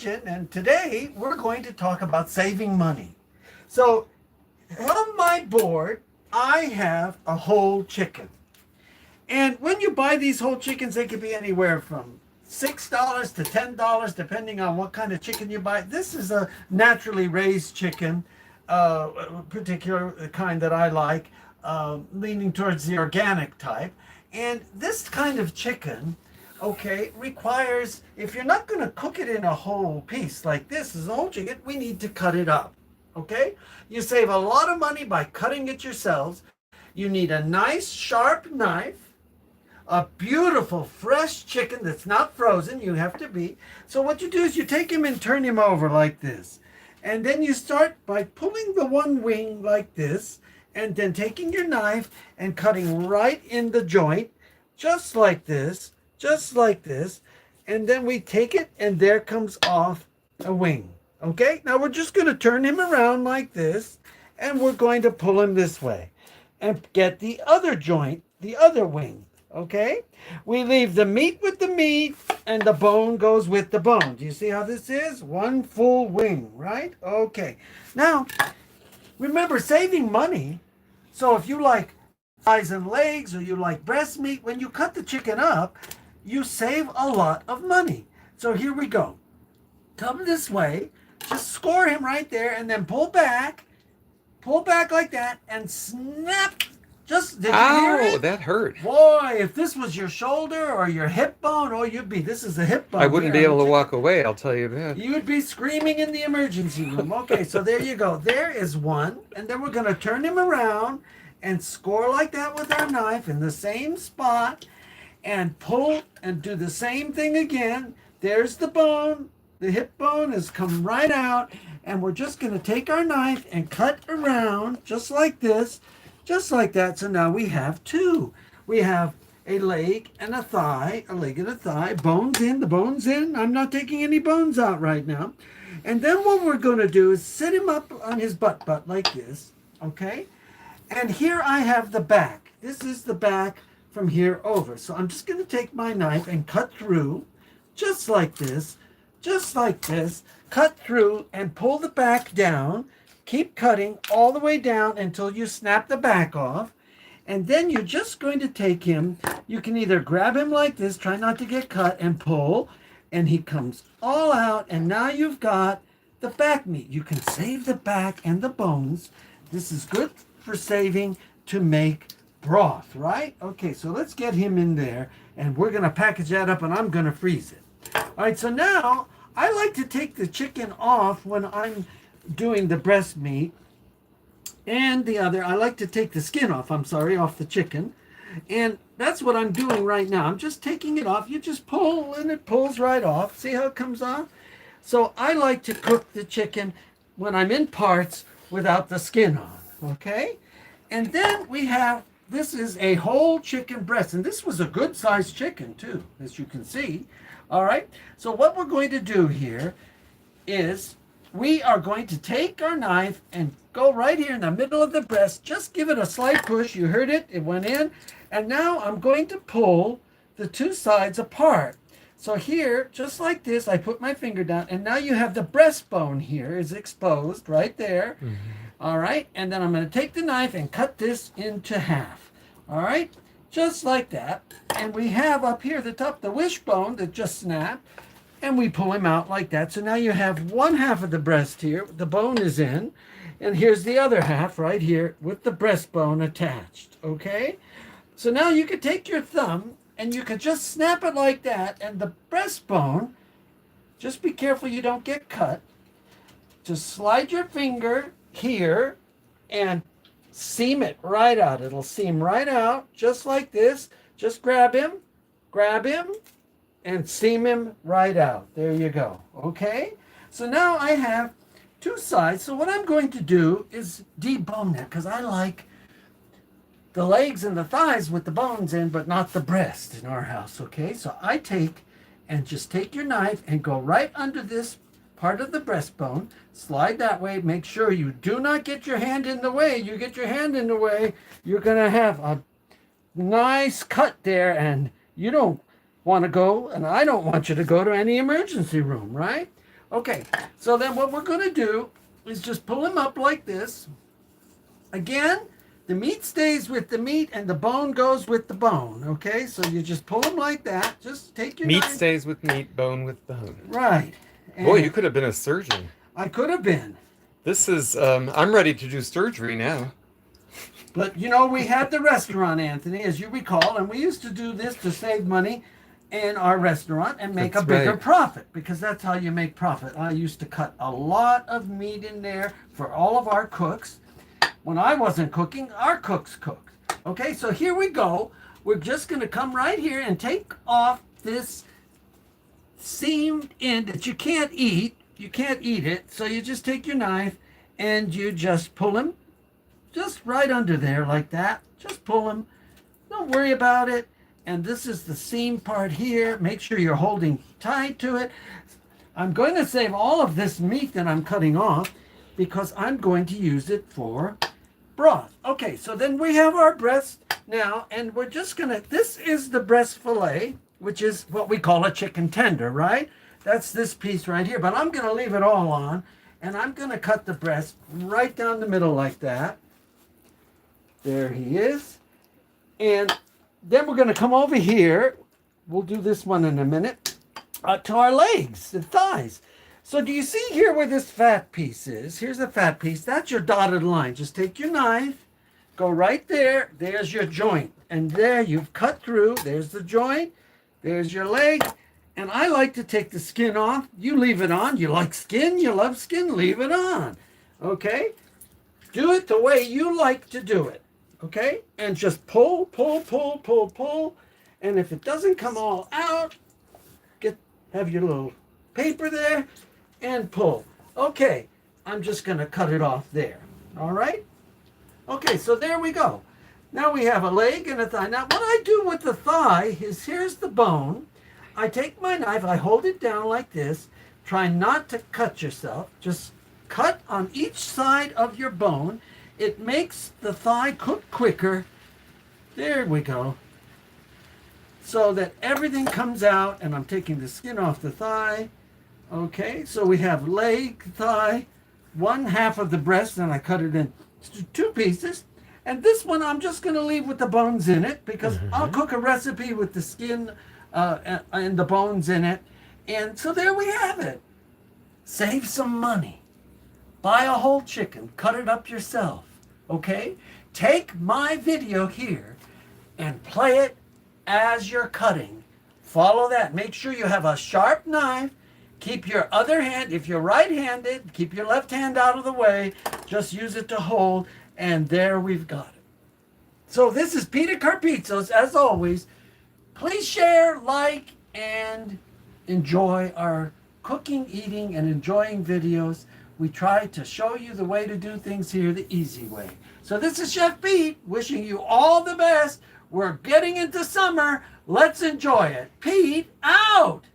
Kitchen, and today we're going to talk about saving money. So, on my board, I have a whole chicken. And when you buy these whole chickens, they could be anywhere from $6 to $10, depending on what kind of chicken you buy. This is a naturally raised chicken, a particular kind that I like, leaning towards the organic type. And this kind of chicken, okay, requires, if you're not going to cook it in a whole piece like this is a whole chicken, we need to cut it up. Okay? You save a lot of money by cutting it yourselves. You need a nice sharp knife, a beautiful fresh chicken that's not frozen. You have to be. So what you do is you take him and turn him over like this. And then you start by pulling the one wing like this, and then taking your knife and cutting right in the joint, just like this, just like this. And then we take it, and there comes off a wing. Okay, now we're just going to turn him around like this, and we're going to pull him this way and get the other joint, the other wing. Okay, we leave the meat with the meat, and the bone goes with the bone. Do you see how this is? One full wing, right? Okay, now remember, saving money. So if you like thighs and legs, or you like breast meat, when you cut the chicken up, you save a lot of money. So here we go. Come this way, just score him right there, and then pull back like that, and snap. Just, did you hear Ow, it? that hurt. Boy, if this was your shoulder or your hip bone, oh, this is a hip bone. I wouldn't here be on able the to chicken. walk away, I'll tell you that. You would be screaming in the emergency room. Okay, so there you go. There is one. And then we're going to turn him around and score like that with our knife in the same spot, and pull and do the same thing again. There's the bone. The hip bone has come right out. And we're just going to take our knife and cut around just like this, just like that. So now we have two. We have a leg and a thigh, bones in, the bones in. I'm not taking any bones out right now. And then what we're going to do is sit him up on his butt like this, okay? And here I have the back. This is the back from here over. So I'm just going to take my knife and cut through, just like this, cut through and pull the back down. Keep cutting all the way down until you snap the back off. And then you're just going to take him. You can either grab him like this, try not to get cut, and pull. And he comes all out. And now you've got the back meat. You can save the back and the bones. This is good for saving to make broth, right? Okay, so let's get him in there. And we're going to package that up, and I'm going to freeze it. All right, so now I like to take the chicken off when I'm doing the breast meat, and I like to take the skin off, off the chicken. And that's what I'm doing right now. I'm just taking it off. You just pull, and it pulls right off. See how it comes off? So I like to cook the chicken when I'm in parts without the skin on, okay? And then this is a whole chicken breast, and this was a good sized chicken too, as you can see. All right, so what we're going to do here is we are going to take our knife and go right here in the middle of the breast. Just give it a slight push. You heard it. It went in. And now I'm going to pull the two sides apart. So here, just like this, I put my finger down. And now you have the breastbone here is exposed right there. Mm-hmm. All right. And then I'm going to take the knife and cut this into half. All right. Just like that. And we have up here the top, the wishbone that just snapped. And we pull him out like that. So now you have one half of the breast here. The bone is in. And here's the other half right here with the breastbone attached. Okay? So now you could take your thumb and you could just snap it like that. And the breastbone, just be careful you don't get cut. Just slide your finger here and seam it right out. It'll seam right out just like this. Just grab him, and seam him right out. There you go. Okay? So now I have two sides. So what I'm going to do is debone that, because I like the legs and the thighs with the bones in, but not the breast in our house. Okay? So I take your knife and go right under this part of the breastbone. Slide that way. Make sure you do not get your hand in the way. You get your hand in the way, you're going to have a nice cut there, and you don't want to go, and I don't want you to go to any emergency room, right? Okay, so then what we're going to do is just pull him up like this. Again, the meat stays with the meat and the bone goes with the bone. Okay, so you just pull him like that. Just take your Meat knife. stays with meat, bone with bone. Right. And Boy, you could have been a surgeon. I could have been. This is, I'm ready to do surgery now. But, you know, we had the restaurant, Anthony, as you recall, and we used to do this to save money in our restaurant and make That's a bigger right. profit, because that's how you make profit. I used to cut a lot of meat in there for all of our cooks. When I wasn't cooking, our cooks cooked. Okay, so here we go. We're just going to come right here and take off this seamed end that you can't eat. You can't eat it, so you just take your knife and you just pull him just right under there like that. Just pull him. Don't worry about it. And this is the seam part here. Make sure you're holding tight to it. I'm going to save all of this meat that I'm cutting off because I'm going to use it for broth. Okay, so then we have our breast now, and we're just going to, this is the breast fillet, which is what we call a chicken tender, right? That's this piece right here, but I'm going to leave it all on, and I'm going to cut the breast right down the middle like that. There he is. And then we're going to come over here. We'll do this one in a minute. To our legs, the thighs. So do you see here where this fat piece is? Here's a fat piece. That's your dotted line. Just take your knife, go right there. There's your joint. And there you've cut through. There's the joint. There's your leg. And I like to take the skin off. You leave it on. You like skin, you love skin, leave it on. Okay? Do it the way you like to do it. Okay? And just pull, pull, pull, pull, pull. And if it doesn't come all out, have your little paper there and pull. Okay, I'm just going to cut it off there. All right? Okay, so there we go. Now we have a leg and a thigh. Now what I do with the thigh is, here's the bone. I take my knife, I hold it down like this. Try not to cut yourself. Just cut on each side of your bone. It makes the thigh cook quicker. There we go. So that everything comes out, and I'm taking the skin off the thigh. Okay, so we have leg, thigh, one half of the breast, and I cut it in two pieces. And this one I'm just going to leave with the bones in it, because I'll cook a recipe with the skin and the bones in it. And so there we have it. Save some money. Buy a whole chicken. Cut it up yourself. Okay? Take my video here and play it as you're cutting. Follow that. Make sure you have a sharp knife. Keep your other hand, if you're right-handed, keep your left hand out of the way. Just use it to hold. And there we've got it. So this is Peter Carpizos, as always. Please share, like, and enjoy our cooking, eating, and enjoying videos. We try to show you the way to do things here the easy way. So this is Chef Pete wishing you all the best. We're getting into summer. Let's enjoy it. Pete, out!